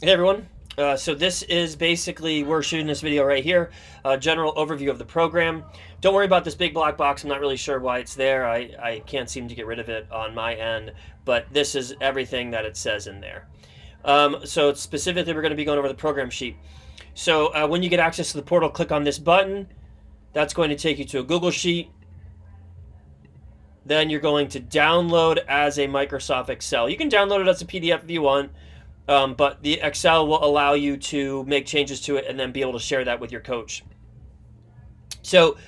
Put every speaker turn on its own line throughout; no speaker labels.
Hey everyone. So this is basically, we're shooting this video right here, a general overview of the program. Don't worry about this big black box. I'm not really sure why it's there. I can't seem to get rid of it on my end, but this is everything that it says in there. So specifically, we're going to be going over the program sheet. So when you get access to the portal, click on this button. That's going to take you to a Google Sheet. Then you're going to download as a Microsoft Excel. You can download it as a PDF if you want. But the Excel will allow you to make changes to it and then be able to share that with your coach. So,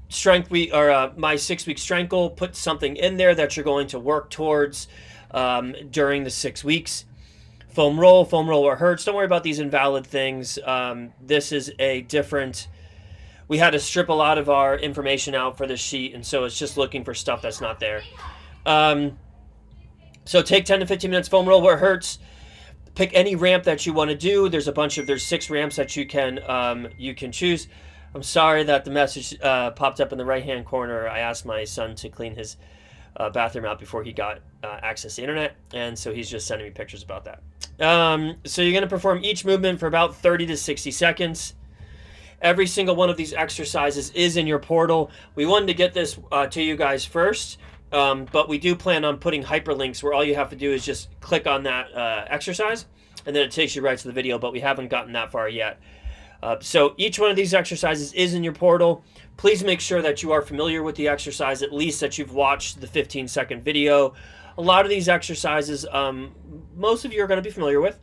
strength week or my 6 week strength goal, put something in there that you're going to work towards during the 6 weeks. Foam roll where it hurts. Don't worry about these invalid things. This is a different. We had to strip a lot of our information out for this sheet, and so it's just looking for stuff that's not there. So take 10 to 15 minutes, foam roll where it hurts. Pick any ramp that you want to do. There's 6 ramps that you can choose. I'm sorry that the message popped up in the right-hand corner. I asked my son to clean his bathroom out before he got access to the internet, and so he's just sending me pictures about that. So you're going to perform each movement for about 30 to 60 seconds. Every single one of these exercises is in your portal. We wanted to get this to you guys first. But we do plan on putting hyperlinks where all you have to do is just click on that exercise, and then it takes you right to the video, but we haven't gotten that far yet. So each one of these exercises is in your portal. Please make sure that you are familiar with the exercise, at least that you've watched the 15-second video. A lot of these exercises, most of you are going to be familiar with.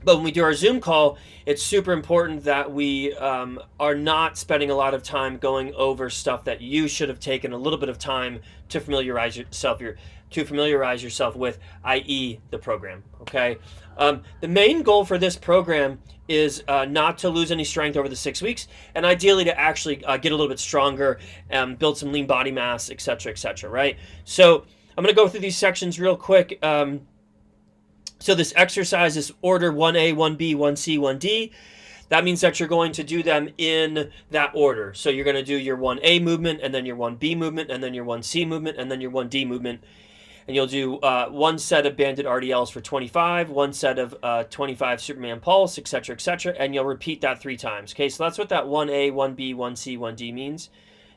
But when we do our Zoom call, it's super important that we are not spending a lot of time going over stuff that you should have taken a little bit of time to familiarize yourself with, i.e. the program. Okay. The main goal for this program is not to lose any strength over the 6 weeks, and ideally to actually get a little bit stronger, build some lean body mass, etc., etc. Right. So I'm going to go through these sections real quick. So this exercise is order 1A, 1B, 1C, 1D. That means that you're going to do them in that order. So you're going to do your 1A movement, and then your 1B movement, and then your 1C movement, and then your 1D movement. And you'll do one set of banded RDLs for 25, one set of 25 Superman Pulse, etc., etc. And you'll repeat that 3 times. Okay, so that's what that 1A, 1B, 1C, 1D means.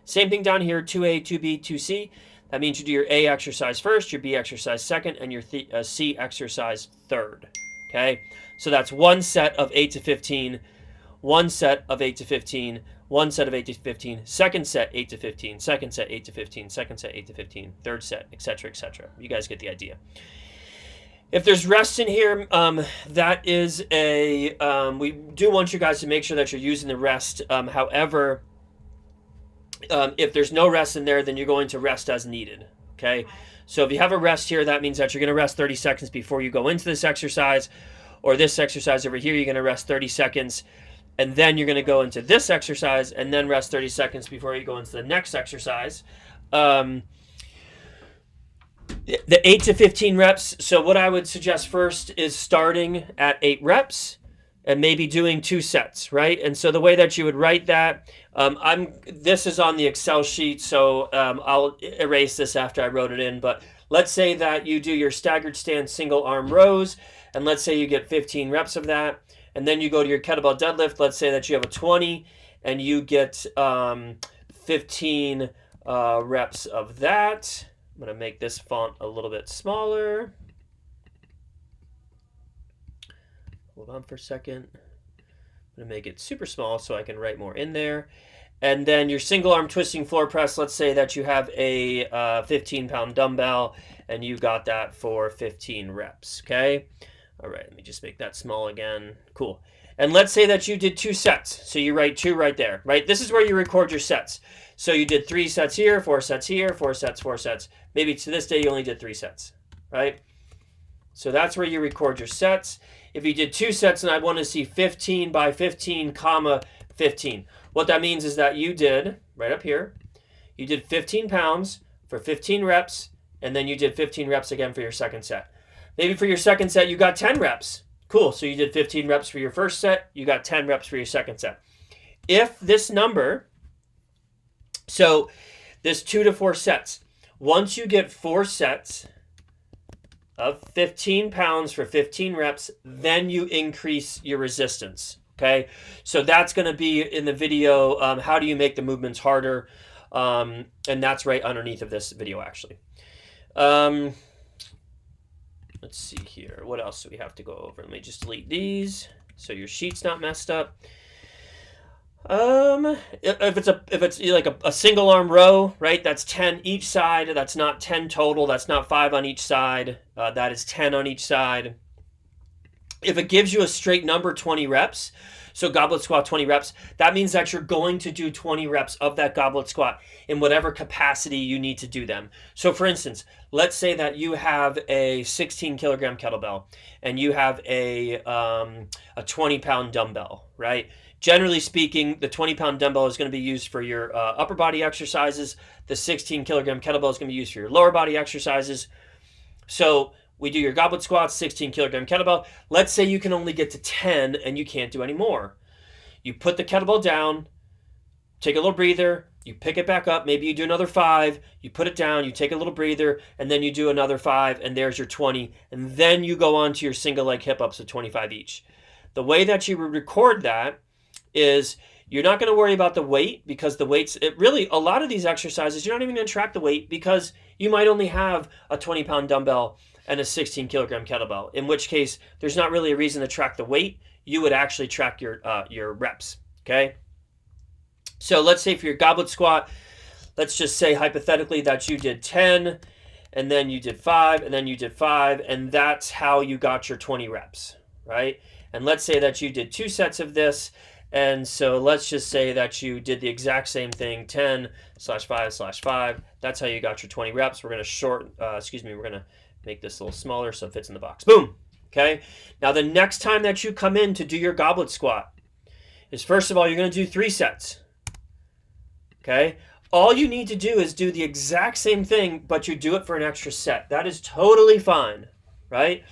Same thing down here, 2A, 2B, 2C. That means you do your A exercise first, your B exercise second, and your C exercise third. Okay? So that's one set of 8 to 15, one set of 8 to 15, one set of 8 to 15, second set 8 to 15, second set 8 to 15, second set 8 to 15, third set, etc., etc. You guys get the idea. If there's rest in here, that is we do want you guys to make sure that you're using the rest. However, if there's no rest in there, then you're going to rest as needed. Okay. So if you have a rest here, that means that you're going to rest 30 seconds before you go into this exercise, or this exercise over here, you're going to rest 30 seconds, and then you're going to go into this exercise and then rest 30 seconds before you go into the next exercise. The 8 to 15 reps. So what I would suggest first is starting at 8 reps and maybe doing 2 sets, right? And so the way that you would write that, this is on the Excel sheet, so I'll erase this after I wrote it in, but let's say that you do your staggered stance single arm rows, and let's say you get 15 reps of that, and then you go to your kettlebell deadlift. Let's say that you have a 20, and you get 15 reps of that. I'm going to make this font a little bit smaller. Hold on for a second. I'm going to make it super small so I can write more in there. And then your single arm twisting floor press, let's say that you have a 15-pound dumbbell and you got that for 15 reps, okay? All right, let me just make that small again. Cool. And let's say that you did 2 sets. So you write 2 right there, right? This is where you record your sets. So you did 3 sets here, 4 sets here, 4 sets, 4 sets. Maybe to this day you only did 3 sets, right? So that's where you record your sets. If you did 2 sets and I want to see 15 by 15, comma 15. What that means is that you did, right up here, you did 15 pounds for 15 reps, and then you did 15 reps again for your second set. Maybe for your second set, you got 10 reps. Cool, so you did 15 reps for your first set, you got 10 reps for your second set. If this number, so this 2 to 4 sets, once you get 4 sets, of 15 pounds for 15 reps, then you increase your resistance. Okay, so that's going to be in the video. How do you make the movements harder? And that's right underneath of this video, actually. Let's see here. What else do we have to go over? Let me just delete these so your sheet's not messed up. If it's like a single arm row, right? That's 10 each side. That's not 10 total. That's not 5 on each side. That is 10 on each side. If it gives you a straight number, 20 reps, so goblet squat 20 reps, that means that you're going to do 20 reps of that goblet squat in whatever capacity you need to do them. So for instance, let's say that you have a 16 kilogram kettlebell and you have a 20-pound dumbbell, right? Generally speaking, the 20-pound dumbbell is going to be used for your upper body exercises. The 16 kilogram kettlebell is going to be used for your lower body exercises. So we do your goblet squats, 16 kilogram kettlebell. Let's say you can only get to 10 and you can't do any more. You put the kettlebell down, take a little breather, you pick it back up, maybe you do another 5, you put it down, you take a little breather, and then you do another 5, and there's your 20, and then you go on to your single leg hip ups of 25 each. The way that you would record that is you're not going to worry about the weight, because the weights, a lot of these exercises, you're not even going to track the weight because you might only have a 20-pound dumbbell and a 16 kilogram kettlebell, in which case there's not really a reason to track the weight. You would actually track your reps, okay? So let's say for your goblet squat, let's just say hypothetically that you did 10, and then you did 5, and then you did 5, and that's how you got your 20 reps, right? And let's say that you did 2 sets of this, and so let's just say that you did the exact same thing, 10/5/5. That's how you got your 20 reps. We're going to we're going to make this a little smaller so it fits in the box. Boom. Okay. Now the next time that you come in to do your goblet squat is, first of all, you're going to do 3 sets. Okay. All you need to do is do the exact same thing, but you do it for an extra set. That is totally fine. Right.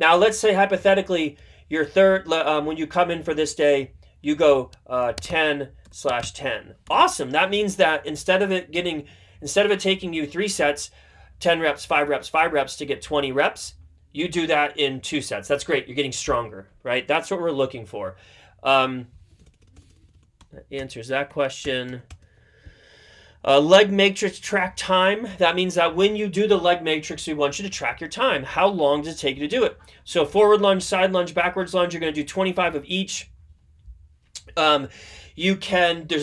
Now let's say hypothetically your third, when you come in for this day, you go 10/10. Awesome. That means that instead of it taking you 3 sets, 10 reps, 5 reps, 5 reps to get 20 reps, you do that in 2 sets. That's great. You're getting stronger, right? That's what we're looking for. That answers that question. Leg matrix track time. That means that when you do the leg matrix, we want you to track your time. How long does it take you to do it? So forward lunge, side lunge, backwards lunge, you're going to do 25 of each. There's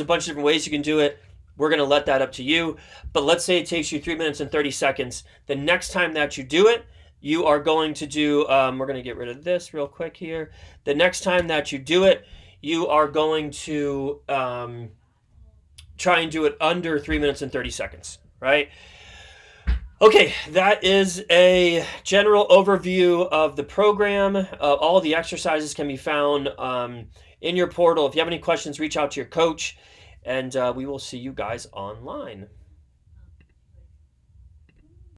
a bunch of different ways you can do it. We're going to let that up to you. But let's say it takes you 3 minutes and 30 seconds. The next time that you do it, you are going to do, we're going to get rid of this real quick here. The next time that you do it, you are going to try and do it under 3 minutes and 30 seconds, right? Okay, that is a general overview of the program. All the exercises can be found in your portal. If you have any questions, reach out to your coach, and we will see you guys online.